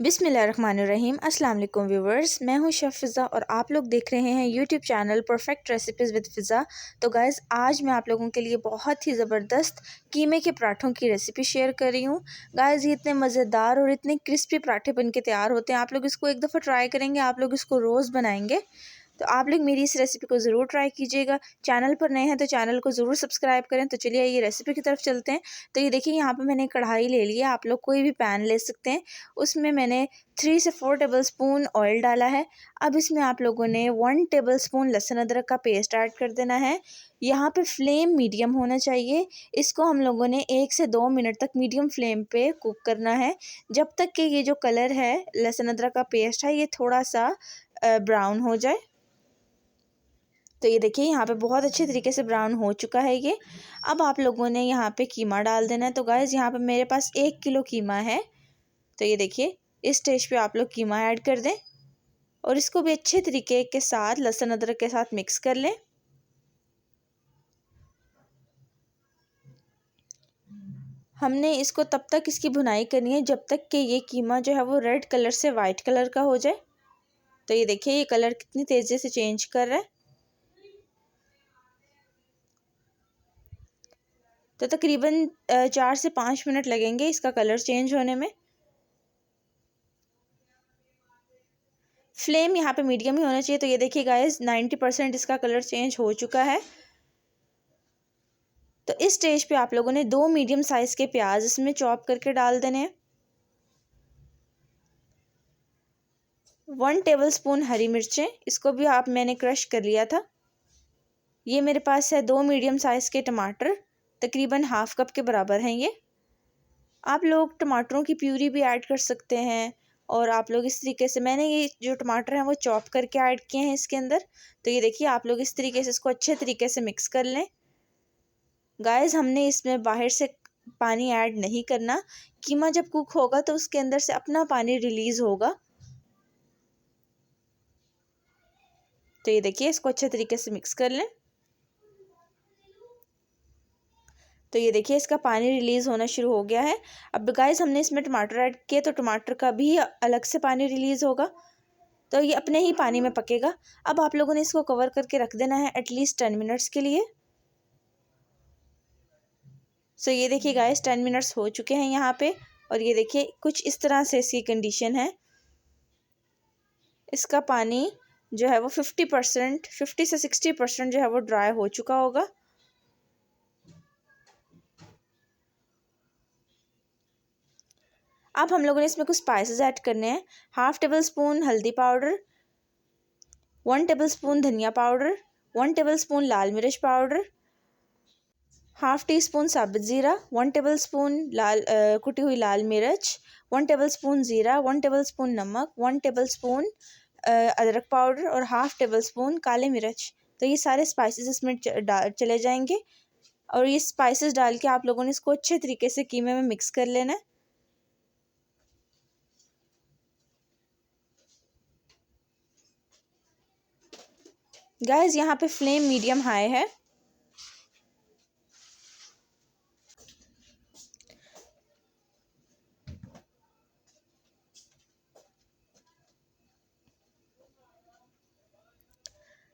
बिस्मिल्लाहिर्रहमानिर्रहीम। अस्सलाम वालेकुम व्यूवर्स, मैं हूं शेफ़ फ़िज़ा और आप लोग देख रहे हैं YouTube channel perfect recipes with Fiza. तो गाइज़, आज मैं आप लोगों के लिए बहुत ही ज़बरदस्त कीमे के पराठों की रेसिपी शेयर कर रही हूं। गाइज़, ये इतने मज़ेदार और इतने क्रिस्पी पराठे बन के तैयार होते हैं। आप लोग इसको एक दफ़ा ट्राई करेंगे, आप लोग इसको रोज़ बनाएंगे। तो आप लोग मेरी इस रेसिपी को ज़रूर ट्राई कीजिएगा। चैनल पर नए हैं तो चैनल को ज़रूर सब्सक्राइब करें। तो चलिए ये रेसिपी की तरफ चलते हैं। तो ये देखिए, यहाँ पे मैंने कढ़ाई ले लिया। आप लोग कोई भी पैन ले सकते हैं। उसमें मैंने 3 से 4 टेबलस्पून ऑयल डाला है। अब इसमें आप लोगों ने 1 टेबलस्पून लहसुन अदरक का पेस्ट ऐड कर देना है। यहाँ पे फ्लेम मीडियम होना चाहिए। इसको हम लोगों ने 1 से 2 मिनट तक मीडियम फ्लेम पे कुक करना है, जब तक कि ये जो कलर है लहसुन अदरक का पेस्ट है ये थोड़ा सा ब्राउन हो जाए। तो ये देखिए, यहाँ पे बहुत अच्छे तरीके से ब्राउन हो चुका है ये। अब आप लोगों ने यहाँ पे कीमा डाल देना है। तो गाइज़, यहाँ पे मेरे पास 1 किलो कीमा है। तो ये देखिए, इस स्टेज पे आप लोग कीमा ऐड कर दें और इसको भी अच्छे तरीके के साथ लहसुन अदरक के साथ मिक्स कर लें। हमने इसको तब तक इसकी भुनाई करनी है जब तक कि ये कीमा जो है वो रेड कलर से वाइट कलर का हो जाए। तो ये देखिए, ये कलर कितनी तेज़ी से चेंज कर रहा है। तो तकरीबन 4 से 5 मिनट लगेंगे इसका कलर चेंज होने में। फ्लेम यहाँ पे मीडियम ही होना चाहिए। तो ये देखिए गाइस, 90% इसका कलर चेंज हो चुका है। तो इस स्टेज पे आप लोगों ने 2 मीडियम साइज़ के प्याज इसमें चॉप करके डाल देने हैं। 1 टेबलस्पून हरी मिर्चें, इसको भी मैंने क्रश कर लिया था। ये मेरे पास है 2 मीडियम साइज़ के टमाटर, तकरीबन हाफ़ कप के बराबर हैं ये। आप लोग टमाटरों की प्यूरी भी ऐड कर सकते हैं और आप लोग इस तरीके से, मैंने ये जो टमाटर हैं वो चॉप करके ऐड किए हैं इसके अंदर। तो ये देखिए, आप लोग इस तरीके से इसको अच्छे तरीके से मिक्स कर लें। गाइस, हमने इसमें बाहर से पानी ऐड नहीं करना। कीमा जब कुक होगा तो उसके अंदर से अपना पानी रिलीज़ होगा। तो ये देखिए, इसको अच्छे तरीके से मिक्स कर लें। तो ये देखिए, इसका पानी रिलीज़ होना शुरू हो गया है। अब गाइस, हमने इसमें टमाटर ऐड किए तो टमाटर का भी अलग से पानी रिलीज़ होगा। तो ये अपने ही पानी में पकेगा। अब आप लोगों ने इसको कवर करके रख देना है एटलीस्ट 10 मिनट्स के लिए। सो ये देखिए गाइस, 10 मिनट्स हो चुके हैं यहाँ पे और ये देखिए कुछ इस तरह से इसकी कंडीशन है। इसका पानी जो है वो 50 से 60% जो है वो ड्राई हो चुका होगा। अब हम लोगों ने इसमें कुछ स्पाइसेस ऐड करने हैं। 1/2 टेबलस्पून हल्दी पाउडर, 1 टेबलस्पून धनिया पाउडर, 1 टेबलस्पून लाल मिर्च पाउडर, 1/2 टीस्पून साबुत ज़ीरा, 1 टेबलस्पून कुटी हुई लाल मिर्च, 1 टेबलस्पून ज़ीरा, 1 टेबलस्पून नमक, 1 टेबलस्पून अदरक पाउडर और 1/2 टेबलस्पून काले मिर्च। तो ये सारे स्पाइसेस इसमें चले जाएंगे और ये स्पाइसेस डाल के आप लोगों ने इसको अच्छे तरीके से कीमे में मिक्स कर लेना है। गाइस, यहाँ पे फ्लेम मीडियम हाई है।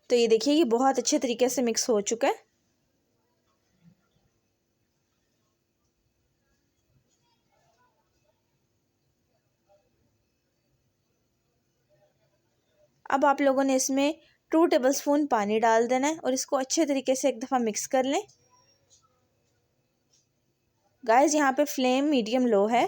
तो ये देखिए, ये बहुत अच्छे तरीके से मिक्स हो चुका है। अब आप लोगों ने इसमें 2 टेबलस्पून पानी डाल देना है और इसको अच्छे तरीके से एक दफ़ा मिक्स कर लें। गाइस, यहाँ पे फ्लेम मीडियम लो है।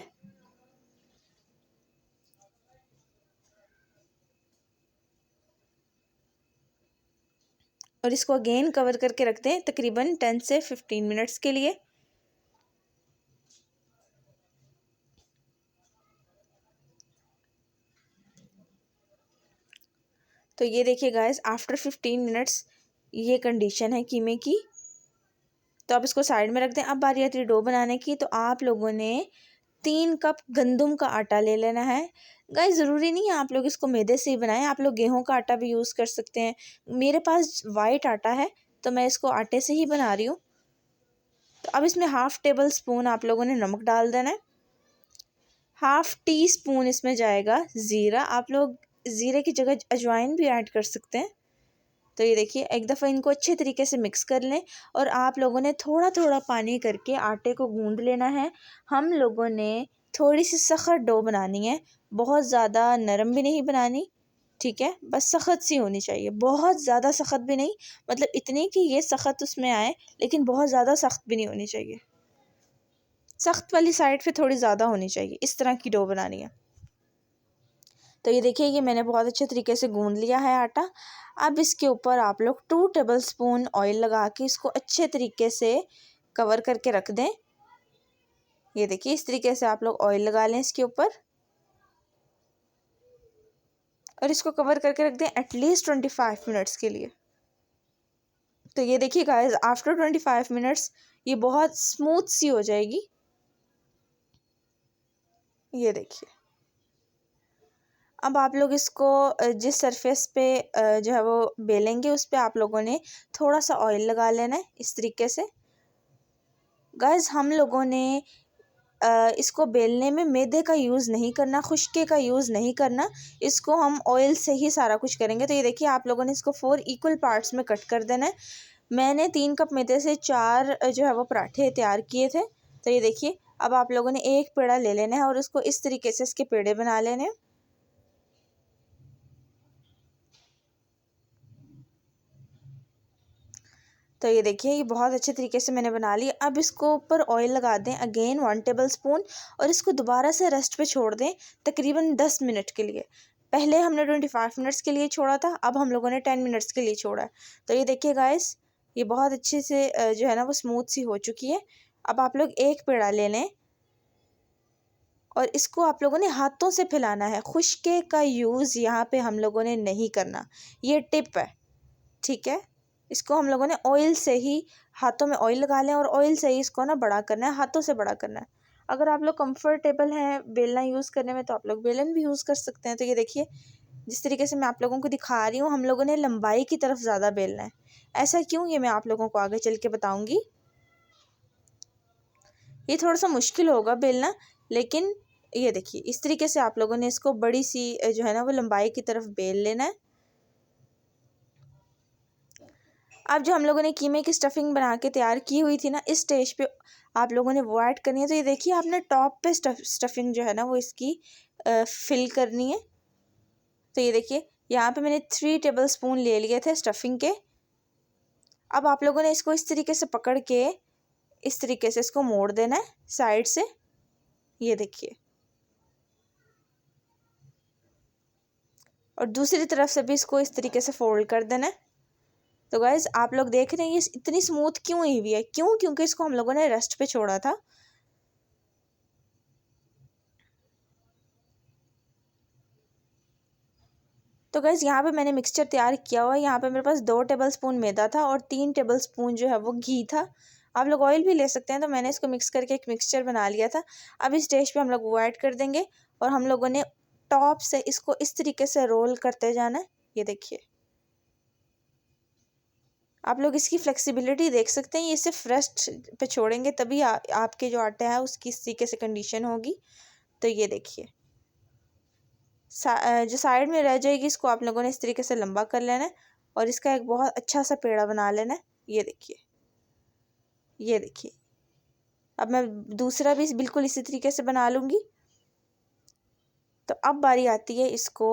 और इसको अगेन कवर करके रख दें तकरीबन 10 से 15 मिनट्स के लिए। तो ये देखिए गाइस, आफ्टर 15 मिनट्स ये कंडीशन है कीमे की। तो आप इसको साइड में रख दें। अब बारी आती है डो बनाने की। तो आप लोगों ने 3 कप गंदम का आटा ले लेना है। गाइस, ज़रूरी नहीं है आप लोग इसको मैदे से ही बनाएं, आप लोग गेहूं का आटा भी यूज़ कर सकते हैं। मेरे पास वाइट आटा है तो मैं इसको आटे से ही बना रही हूँ। तो अब इसमें 1/2 टेबल स्पून आप लोगों ने नमक डाल देना है। हाफ़ टी स्पून इसमें जाएगा ज़ीरा। आप लोग ज़ीरे की जगह अजवाइन भी ऐड कर सकते हैं। तो ये देखिए एक दफ़ा इनको अच्छे तरीके से मिक्स कर लें और आप लोगों ने थोड़ा थोड़ा पानी करके आटे को गूंद लेना है। हम लोगों ने थोड़ी सी सख्त डो बनानी है, बहुत ज़्यादा नरम भी नहीं बनानी, ठीक है, बस सख्त सी होनी चाहिए, बहुत ज़्यादा सख्त भी नहीं, मतलब इतनी कि ये सख्त उसमें आए लेकिन बहुत ज़्यादा सख्त भी नहीं होनी चाहिए, सख्त वाली साइड पे थोड़ी ज़्यादा होनी चाहिए। इस तरह की डो बनानी है। तो ये देखिए ये मैंने बहुत अच्छे तरीके से गूंद लिया है आटा। अब इसके ऊपर आप लोग 2 टेबलस्पून ऑयल लगा के इसको अच्छे तरीके से कवर करके रख दें। ये देखिए इस तरीके से आप लोग ऑयल लगा लें इसके ऊपर और इसको कवर करके रख दें एटलीस्ट 25 मिनट्स के लिए। तो ये देखिए गाइस आफ्टर 25 मिनट्स ये बहुत स्मूथ सी हो जाएगी। ये देखिए अब आप लोग इसको जिस सरफेस पे जो है वो बेलेंगे उस पे आप लोगों ने थोड़ा सा ऑयल लगा लेना है इस तरीके से। गाइस हम लोगों ने इसको बेलने में मैदे का यूज़ नहीं करना, खुशके का यूज़ नहीं करना, इसको हम ऑयल से ही सारा कुछ करेंगे। तो ये देखिए आप लोगों ने इसको 4 इक्वल पार्ट्स में कट कर देना है। मैंने 3 कप मैदे से 4 जो है वो पराठे तैयार किए थे। तो ये देखिए अब आप लोगों ने एक पेड़ा ले लेना है और उसको इस तरीके से इसके पेड़े बना लेने हैं। तो ये देखिए ये बहुत अच्छे तरीके से मैंने बना ली। अब इसको ऊपर ऑयल लगा दें अगेन 1 टेबलस्पून और इसको दोबारा से रेस्ट पे छोड़ दें तकरीबन 10 मिनट के लिए। पहले हमने 25 मिनट्स के लिए छोड़ा था, अब हम लोगों ने 10 मिनट्स के लिए छोड़ा है। तो ये देखिए गाइस ये बहुत अच्छे से जो है ना वो स्मूथ सी हो चुकी है। अब आप लोग एक पेड़ा ले लें और इसको आप लोगों ने हाथों से फैलाना है, खुशके का यूज़ यहाँ पे हम लोगों ने नहीं करना, ये टिप है, ठीक है। इसको हम लोगों ने ऑयल से ही हाथों में ऑयल लगा लें और ऑयल से ही इसको ना बड़ा करना है, हाथों से बड़ा करना है। अगर आप लोग कंफर्टेबल हैं बेलना यूज़ करने में तो आप लोग बेलन भी यूज़ कर सकते हैं। तो ये देखिए जिस तरीके से मैं आप लोगों को दिखा रही हूँ हम लोगों ने लंबाई की तरफ ज़्यादा बेलना है। ऐसा क्यों ये मैं आप लोगों को आगे चल के बताऊँगी। ये थोड़ा सा मुश्किल होगा बेलना, लेकिन ये देखिए इस तरीके से आप लोगों ने इसको बड़ी सी जो है ना वो लंबाई की तरफ बेल लेना है। अब जो हम लोगों ने कीमे की स्टफिंग बना के तैयार की हुई थी ना, इस स्टेज पे आप लोगों ने वो ऐड करनी है। तो ये देखिए आपने टॉप पे स्टफिंग जो है ना वो इसकी फिल करनी है। तो ये देखिए यहाँ पे मैंने 3 टेबलस्पून ले लिए थे स्टफिंग के। अब आप लोगों ने इसको इस तरीके से पकड़ के इस तरीके से इसको मोड़ देना है साइड से। ये देखिए और दूसरी तरफ से भी इसको इस तरीके से फोल्ड कर देना है। तो गाइज आप लोग देख रहे हैं ये इतनी स्मूथ क्यों हुई है, क्योंकि इसको हम लोगों ने रेस्ट पे छोड़ा था। तो गाइज यहाँ पे मैंने मिक्सचर तैयार किया हुआ है। यहाँ पे मेरे पास 2 टेबलस्पून मैदा था और 3 टेबलस्पून जो है वो घी था। आप लोग ऑयल भी ले सकते हैं। तो मैंने इसको मिक्स करके एक मिक्सचर बना लिया था। अब इस स्टेज पे हम लोग वो ऐड कर देंगे और हम लोगों ने टॉप से इसको इस तरीके से रोल करते जाना है। ये देखिए आप लोग इसकी फ्लेक्सिबिलिटी देख सकते हैं। ये सिर्फ रेस्ट पे छोड़ेंगे तभी आपके जो आटा है उसकी इस तरीके से कंडीशन होगी। तो ये देखिए जो साइड में रह जाएगी इसको आप लोगों ने इस तरीके से लंबा कर लेना है और इसका एक बहुत अच्छा सा पेड़ा बना लेना है। ये देखिए ये देखिए अब मैं दूसरा भी बिल्कुल इसी तरीके से बना लूँगी। तो अब बारी आती है इसको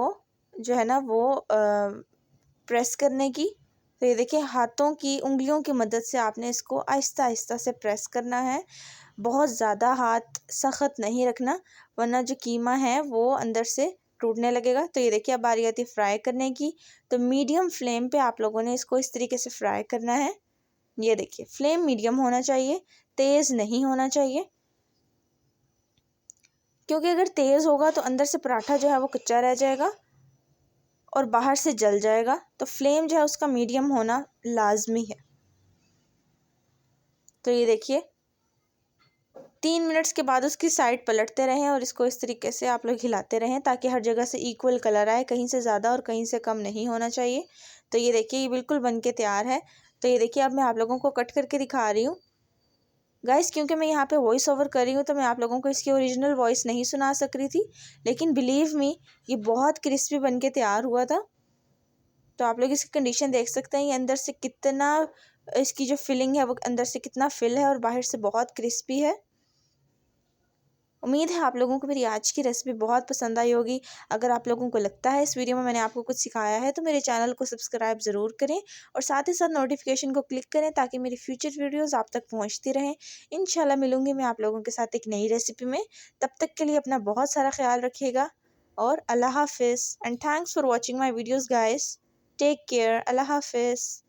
जो है ना वो प्रेस करने की। तो ये देखिए हाथों की उंगलियों की मदद से आपने इसको आहिस्ता आहिस्ता से प्रेस करना है। बहुत ज़्यादा हाथ सख्त नहीं रखना वरना जो कीमा है वो अंदर से टूटने लगेगा। तो ये देखिए अब बारी आती है फ्राई करने की। तो मीडियम फ्लेम पे आप लोगों ने इसको इस तरीके से फ्राई करना है। ये देखिए फ्लेम मीडियम होना चाहिए, तेज़ नहीं होना चाहिए, क्योंकि अगर तेज़ होगा तो अंदर से पराठा जो है वो कच्चा रह जाएगा और बाहर से जल जाएगा। तो फ्लेम जो है उसका मीडियम होना लाजमी है। तो ये देखिए 3 मिनट्स के बाद उसकी साइड पलटते रहें और इसको इस तरीके से आप लोग हिलाते रहें ताकि हर जगह से इक्वल कलर आए, कहीं से ज़्यादा और कहीं से कम नहीं होना चाहिए। तो ये देखिए ये बिल्कुल बन के तैयार है। तो ये देखिए अब मैं आप लोगों को कट करके दिखा रही हूँ। गाइस क्योंकि मैं यहाँ पे वॉइस ओवर कर रही हूँ तो मैं आप लोगों को इसकी ओरिजिनल वॉइस नहीं सुना सक रही थी, लेकिन बिलीव मी ये बहुत क्रिस्पी बन के तैयार हुआ था। तो आप लोग इसकी कंडीशन देख सकते हैं, ये अंदर से कितना, इसकी जो फिलिंग है वो अंदर से कितना फिल है और बाहर से बहुत क्रिस्पी है। उम्मीद है आप लोगों को मेरी आज की रेसिपी बहुत पसंद आई होगी। अगर आप लोगों को लगता है इस वीडियो में मैंने आपको कुछ सिखाया है तो मेरे चैनल को सब्सक्राइब ज़रूर करें और साथ ही साथ नोटिफिकेशन को क्लिक करें ताकि मेरी फ्यूचर वीडियोस आप तक पहुंचती रहें। इंशाल्लाह मिलूंगी मैं आप लोगों के साथ एक नई रेसिपी में। तब तक के लिए अपना बहुत सारा ख्याल रखिएगा और अल्लाह हाफिज़ and thanks for watching my videos guys. Take care. अल्लाह हाफिज़।